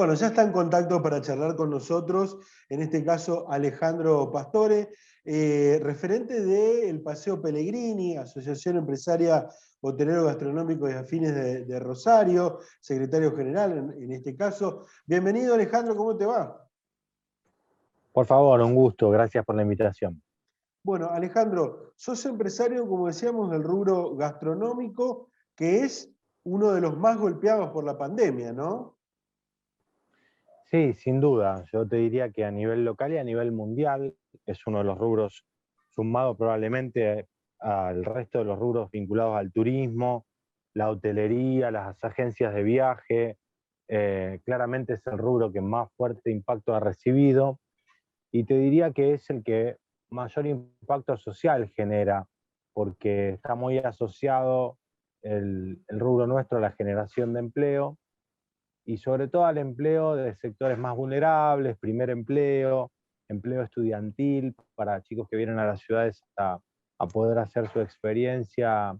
Bueno, ya está en contacto para charlar con nosotros, en este caso Alejandro Pastore, referente del Paseo Pellegrini, Asociación Empresaria Hotelero Gastronómico y Afines de Rosario, secretario general en este caso. Bienvenido Alejandro, ¿cómo te va? Por favor, un gusto, gracias por la invitación. Bueno, Alejandro, sos empresario, como decíamos, del rubro gastronómico, que es uno de los más golpeados por la pandemia, ¿no? Sí, sin duda, yo te diría que a nivel local y a nivel mundial es uno de los rubros sumado probablemente al resto de los rubros vinculados al turismo, la hotelería, las agencias de viaje. Claramente es el rubro que más fuerte impacto ha recibido y te diría que es el que mayor impacto social genera, porque está muy asociado el rubro nuestro a la generación de empleo y sobre todo al empleo de sectores más vulnerables, primer empleo, empleo estudiantil para chicos que vienen a las ciudades a poder hacer su experiencia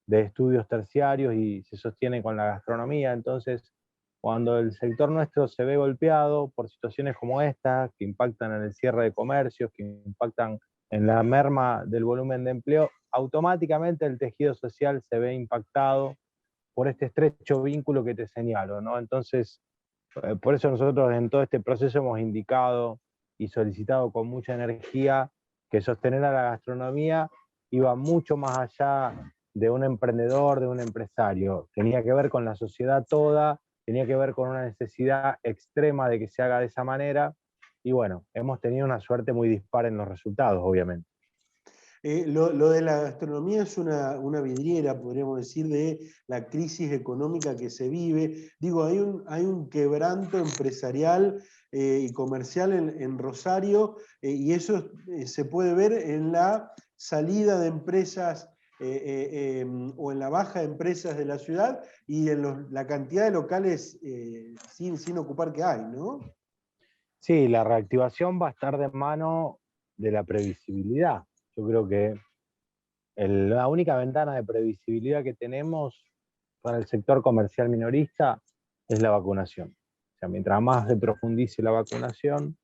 de estudios terciarios y se sostienen con la gastronomía. Entonces, cuando el sector nuestro se ve golpeado por situaciones como esta, que impactan en el cierre de comercios, que impactan en la merma del volumen de empleo, automáticamente el tejido social se ve impactado por este estrecho vínculo que te señalo, ¿no? Entonces, por eso nosotros en todo este proceso hemos indicado y solicitado con mucha energía que sostener a la gastronomía iba mucho más allá de un emprendedor, de un empresario. Tenía que ver con la sociedad toda, tenía que ver con una necesidad extrema de que se haga de esa manera, y bueno, hemos tenido una suerte muy dispar en los resultados, obviamente. Lo de la gastronomía es una vidriera, podríamos decir, de la crisis económica que se vive. Digo, hay un quebranto empresarial y comercial en Rosario, y eso se puede ver en la salida de empresas o en la baja de empresas de la ciudad y en la cantidad de locales sin ocupar que hay, ¿no? Sí, la reactivación va a estar de mano de la previsibilidad. Yo creo que la única ventana de previsibilidad que tenemos para el sector comercial minorista es la vacunación. O sea, mientras más se profundice la vacunación,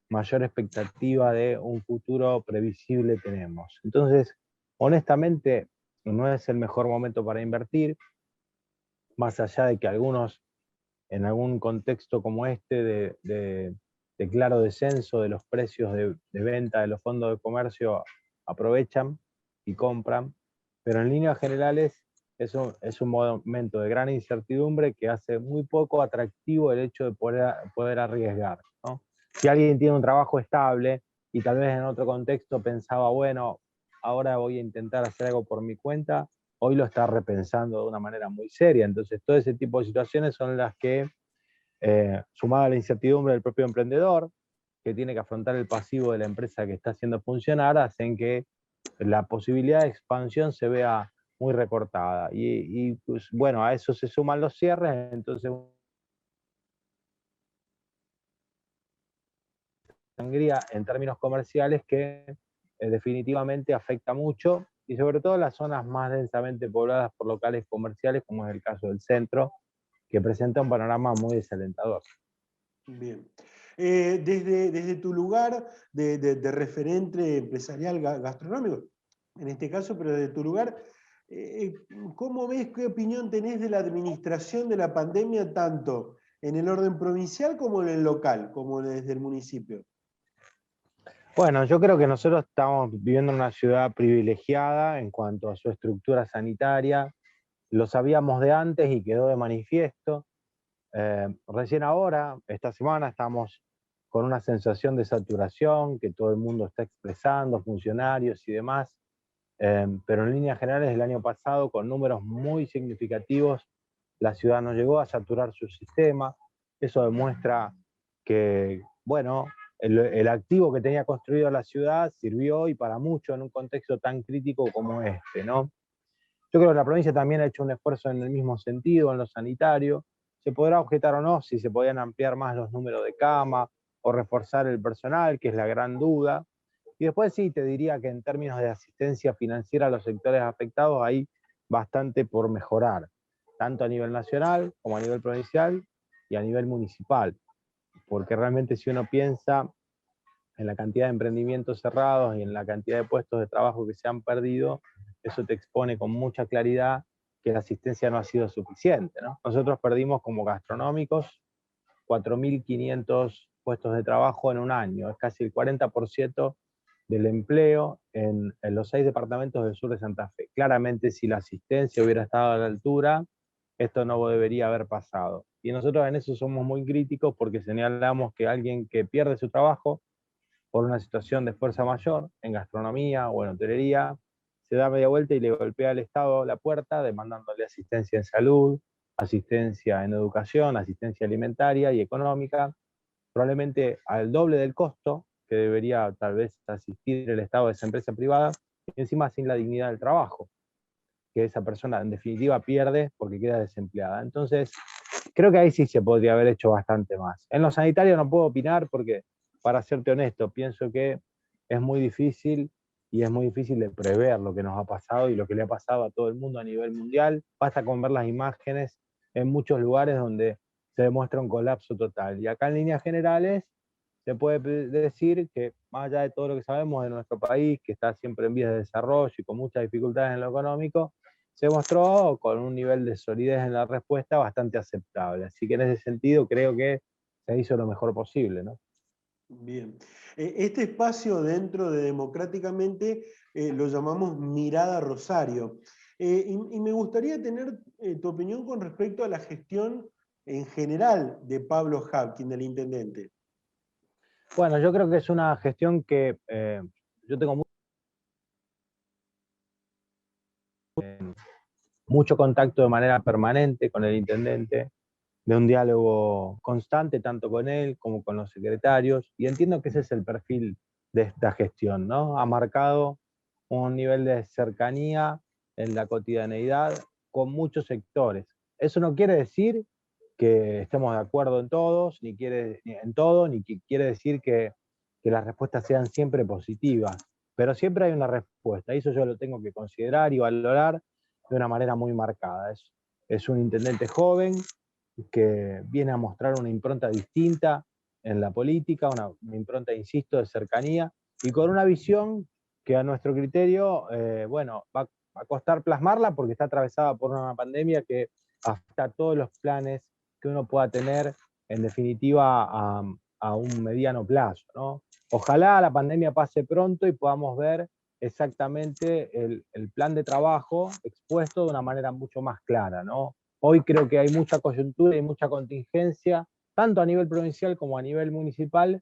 mayor expectativa de un futuro previsible tenemos. Entonces, honestamente, no es el mejor momento para invertir, más allá de que algunos, en algún contexto como este de claro descenso de los precios de venta de los fondos de comercio, aprovechan y compran, pero en líneas generales es un momento de gran incertidumbre que hace muy poco atractivo el hecho de poder arriesgar, ¿no? Si alguien tiene un trabajo estable y tal vez en otro contexto pensaba, bueno, ahora voy a intentar hacer algo por mi cuenta, hoy lo está repensando de una manera muy seria. Entonces, todo ese tipo de situaciones son las que, sumada a la incertidumbre del propio emprendedor, que tiene que afrontar el pasivo de la empresa que está haciendo funcionar, hacen que la posibilidad de expansión se vea muy recortada. Pues, bueno, a eso se suman los cierres, entonces sangría en términos comerciales que definitivamente afecta mucho y sobre todo las zonas más densamente pobladas por locales comerciales, como es el caso del centro, que presenta un panorama muy desalentador. Bien. Desde tu lugar de referente empresarial gastronómico, en este caso, pero desde tu lugar, eh, ¿cómo ves, qué opinión tenés de la administración de la pandemia, tanto en el orden provincial como en el local, como desde el municipio? Bueno, yo creo que nosotros estamos viviendo en una ciudad privilegiada en cuanto a su estructura sanitaria. Lo sabíamos de antes y quedó de manifiesto. Recién ahora, esta semana, estamos con una sensación de saturación que todo el mundo está expresando, funcionarios y demás, pero en líneas generales el año pasado, con números muy significativos, la ciudad no llegó a saturar su sistema. Eso demuestra que, bueno, el activo que tenía construido la ciudad sirvió y para mucho en un contexto tan crítico como este, ¿no? Yo creo que la provincia también ha hecho un esfuerzo en el mismo sentido, en lo sanitario. Se podrá objetar o no si se podían ampliar más los números de cama o reforzar el personal, que es la gran duda. Y después sí, te diría que en términos de asistencia financiera a los sectores afectados hay bastante por mejorar, tanto a nivel nacional como a nivel provincial. y a nivel municipal, porque realmente si uno piensa en la cantidad de emprendimientos cerrados y en la cantidad de puestos de trabajo que se han perdido, eso te expone con mucha claridad que la asistencia no ha sido suficiente, ¿no? Nosotros perdimos como gastronómicos 4.500 puestos de trabajo en un año, es casi el 40% del empleo en los 6 departamentos del sur de Santa Fe. Claramente, si la asistencia hubiera estado a la altura, esto no debería haber pasado. Y nosotros en eso somos muy críticos porque señalamos que alguien que pierde su trabajo por una situación de fuerza mayor, en gastronomía o en hotelería, se da media vuelta y le golpea al Estado la puerta demandándole asistencia en salud, asistencia en educación, asistencia alimentaria y económica, probablemente al doble del costo que debería tal vez asistir el Estado a esa empresa privada, y encima sin la dignidad del trabajo, que esa persona en definitiva pierde porque queda desempleada. Entonces, creo que ahí sí se podría haber hecho bastante más. En lo sanitario no puedo opinar porque, para serte honesto, pienso que es muy difícil y es muy difícil de prever lo que nos ha pasado y lo que le ha pasado a todo el mundo a nivel mundial. Basta con ver las imágenes en muchos lugares donde se demuestra un colapso total. Y acá en líneas generales se puede decir que, más allá de todo lo que sabemos de nuestro país, que está siempre en vías de desarrollo y con muchas dificultades en lo económico, se mostró con un nivel de solidez en la respuesta bastante aceptable. Así que en ese sentido creo que se hizo lo mejor posible, ¿no? Bien. Este espacio dentro de Democráticamente lo llamamos Mirada Rosario. Y me gustaría tener tu opinión con respecto a la gestión en general de Pablo Habkin, del intendente. Bueno, yo creo que es una gestión que yo tengo mucho contacto de manera permanente con el intendente, de un diálogo constante tanto con él como con los secretarios, y entiendo que ese es el perfil de esta gestión, ¿no? Ha marcado un nivel de cercanía en la cotidianeidad con muchos sectores. Eso no quiere decir que estemos de acuerdo en todos, en todo, ni que quiere decir que las respuestas sean siempre positivas, pero siempre hay una respuesta, y eso yo lo tengo que considerar y valorar de una manera muy marcada. Es un intendente joven que viene a mostrar una impronta distinta en la política, una impronta, insisto, de cercanía, y con una visión que a nuestro criterio, bueno, va a costar plasmarla porque está atravesada por una pandemia que afecta a todos los planes que uno pueda tener, en definitiva, a un mediano plazo, ¿no? Ojalá la pandemia pase pronto y podamos ver exactamente el plan de trabajo expuesto de una manera mucho más clara, ¿no? Hoy creo que hay mucha coyuntura y mucha contingencia, tanto a nivel provincial como a nivel municipal,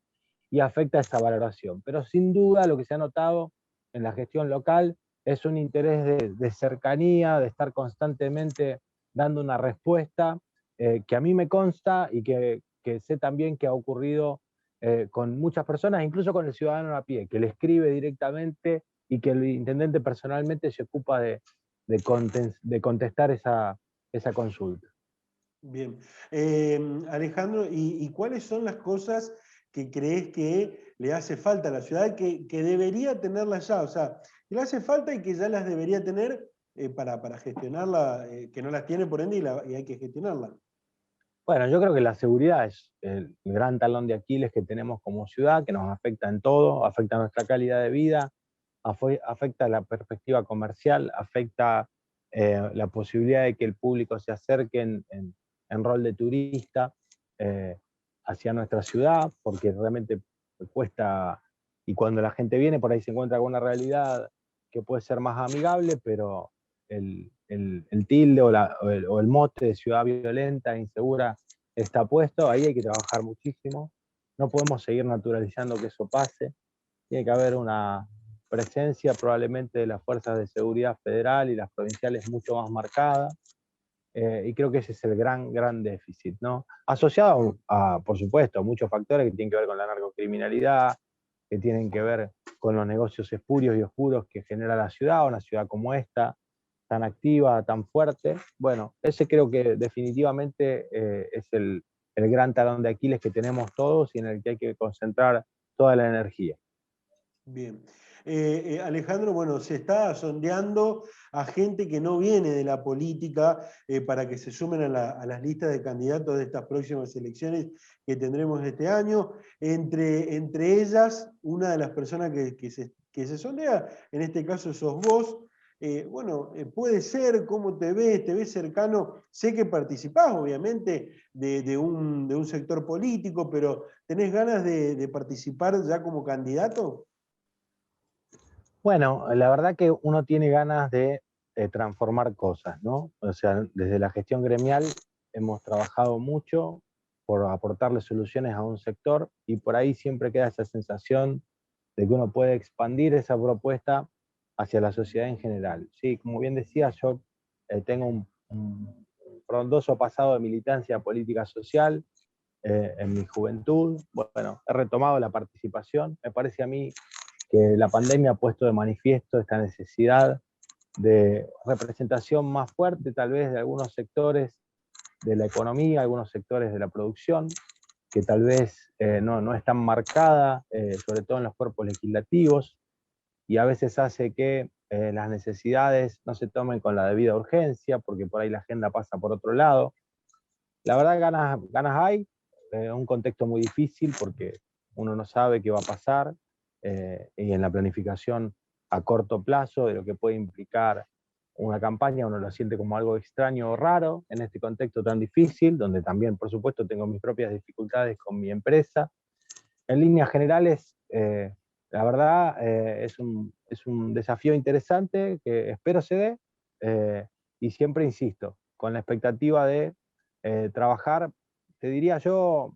y afecta esa valoración. Pero sin duda lo que se ha notado en la gestión local es un interés de cercanía, de estar constantemente dando una respuesta que a mí me consta y que sé también que ha ocurrido con muchas personas, incluso con el ciudadano a pie, que le escribe directamente y que el intendente personalmente se ocupa de contestar esa consulta. Bien. Alejandro, ¿y cuáles son las cosas que crees que le hace falta a la ciudad que debería tenerlas ya? O sea, que le hace falta y que ya las debería tener para gestionarla, que no las tiene por ende y hay que gestionarla. Bueno, yo creo que la seguridad es el gran talón de Aquiles que tenemos como ciudad, que nos afecta en todo, afecta nuestra calidad de vida, afecta la perspectiva comercial, afecta la posibilidad de que el público se acerque en rol de turista eh, hacia nuestra ciudad, porque realmente cuesta, y cuando la gente viene por ahí se encuentra con una realidad que puede ser más amigable, pero el tilde o el mote de ciudad violenta, insegura, está puesto, ahí hay que trabajar muchísimo, no podemos seguir naturalizando que eso pase, tiene que haber una presencia probablemente de las fuerzas de seguridad federal y las provinciales mucho más marcada, y creo que ese es el gran déficit, ¿no? Asociado por supuesto, a muchos factores que tienen que ver con la narcocriminalidad, que tienen que ver con los negocios espurios y oscuros que genera la ciudad, una ciudad como esta, tan activa, tan fuerte. Bueno, ese creo que definitivamente es el gran talón de Aquiles que tenemos todos y en el que hay que concentrar toda la energía. Bien. Alejandro, bueno, se está sondeando a gente que no viene de la política para que se sumen a las listas de candidatos de estas próximas elecciones que tendremos este año. Entre ellas, una de las personas que se sondea, en este caso sos vos. Puede ser, ¿cómo te ves cercano? Sé que participás, obviamente, de un sector político, pero ¿tenés ganas de participar ya como candidato? Bueno, la verdad que uno tiene ganas de transformar cosas, ¿no? O sea, desde la gestión gremial hemos trabajado mucho por aportarle soluciones a un sector y por ahí siempre queda esa sensación de que uno puede expandir esa propuesta hacia la sociedad en general. Sí, como bien decía, yo tengo un frondoso pasado de militancia política social en mi juventud. Bueno, he retomado la participación. Me parece a mí que la pandemia ha puesto de manifiesto esta necesidad de representación más fuerte, tal vez, de algunos sectores de la economía, algunos sectores de la producción, que tal vez no están marcadas, sobre todo en los cuerpos legislativos, y a veces hace que las necesidades no se tomen con la debida urgencia, porque por ahí la agenda pasa por otro lado. La verdad, ganas hay, un contexto muy difícil porque uno no sabe qué va a pasar, y en la planificación a corto plazo de lo que puede implicar una campaña, uno lo siente como algo extraño o raro en este contexto tan difícil, donde también, por supuesto, tengo mis propias dificultades con mi empresa. En líneas generales, la verdad, es un desafío interesante que espero se dé, y siempre insisto, con la expectativa de trabajar, te diría yo,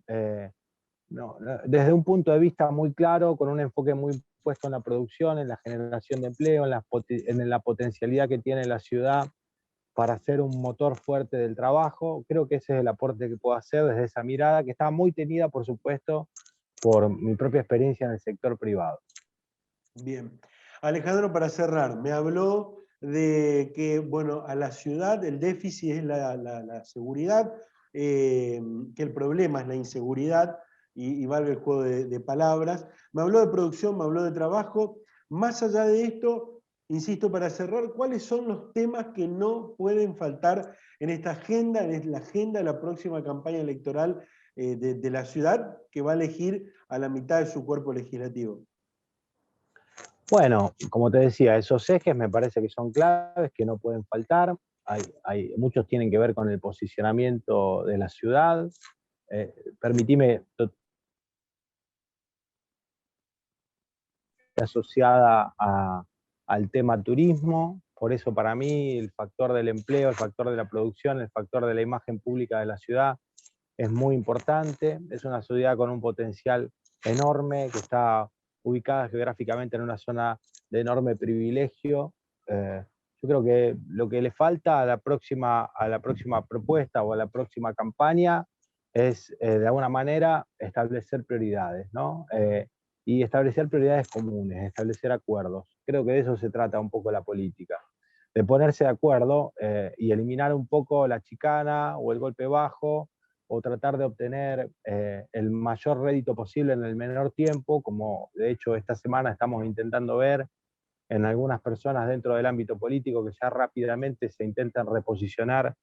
desde un punto de vista muy claro, con un enfoque muy puesto en la producción, en la generación de empleo, en la potencialidad que tiene la ciudad para ser un motor fuerte del trabajo. Creo que ese es el aporte que puedo hacer desde esa mirada, que está muy tenida, por supuesto, por mi propia experiencia en el sector privado. Bien. Alejandro, para cerrar, me habló de que, bueno, a la ciudad el déficit es la seguridad, que el problema es la inseguridad, y valga el juego de palabras. Me habló de producción, me habló de trabajo. Más allá de esto, insisto, para cerrar, ¿cuáles son los temas que no pueden faltar en esta agenda, en la agenda de la próxima campaña electoral de la ciudad que va a elegir a la mitad de su cuerpo legislativo? Bueno, como te decía, esos ejes me parece que son claves, que no pueden faltar. Muchos tienen que ver con el posicionamiento de la ciudad. Permitime asociada al tema turismo, por eso para mí el factor del empleo, el factor de la producción, el factor de la imagen pública de la ciudad es muy importante. Es una ciudad con un potencial enorme, que está ubicada geográficamente en una zona de enorme privilegio. Yo creo que lo que le falta a la próxima propuesta o a la próxima campaña es, de alguna manera, establecer prioridades, ¿no? Y establecer prioridades comunes, establecer acuerdos. Creo que de eso se trata un poco la política, de ponerse de acuerdo y eliminar un poco la chicana o el golpe bajo, o tratar de obtener el mayor rédito posible en el menor tiempo, como de hecho esta semana estamos intentando ver en algunas personas dentro del ámbito político que ya rápidamente se intentan reposicionar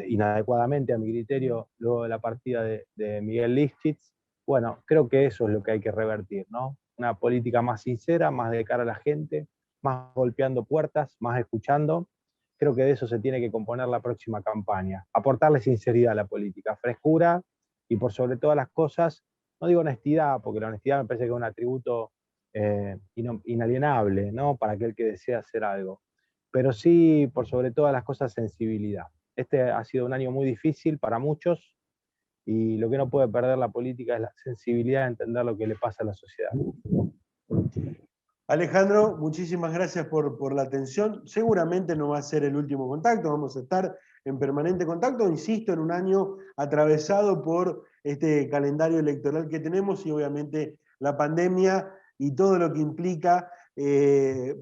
inadecuadamente, a mi criterio, luego de la partida de Miguel Lifchitz. Bueno, creo que eso es lo que hay que revertir, ¿no? Una política más sincera, más de cara a la gente, más golpeando puertas, más escuchando. Creo que de eso se tiene que componer la próxima campaña. Aportarle sinceridad a la política, frescura y por sobre todas las cosas, no digo honestidad, porque la honestidad me parece que es un atributo inalienable, ¿no? Para aquel que desea hacer algo. Pero sí, por sobre todas las cosas, sensibilidad. Este ha sido un año muy difícil para muchos y lo que no puede perder la política es la sensibilidad de entender lo que le pasa a la sociedad. Alejandro, muchísimas gracias por la atención. Seguramente no va a ser el último contacto, vamos a estar en permanente contacto, insisto, en un año atravesado por este calendario electoral que tenemos y obviamente la pandemia y todo lo que implica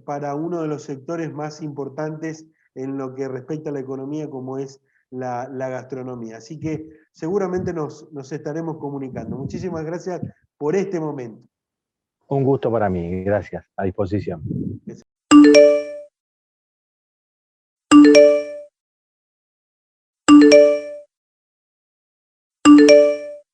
para uno de los sectores más importantes en lo que respecta a la economía, como es la gastronomía. Así que seguramente nos estaremos comunicando. Muchísimas gracias por este momento. Un gusto para mí, gracias, a disposición.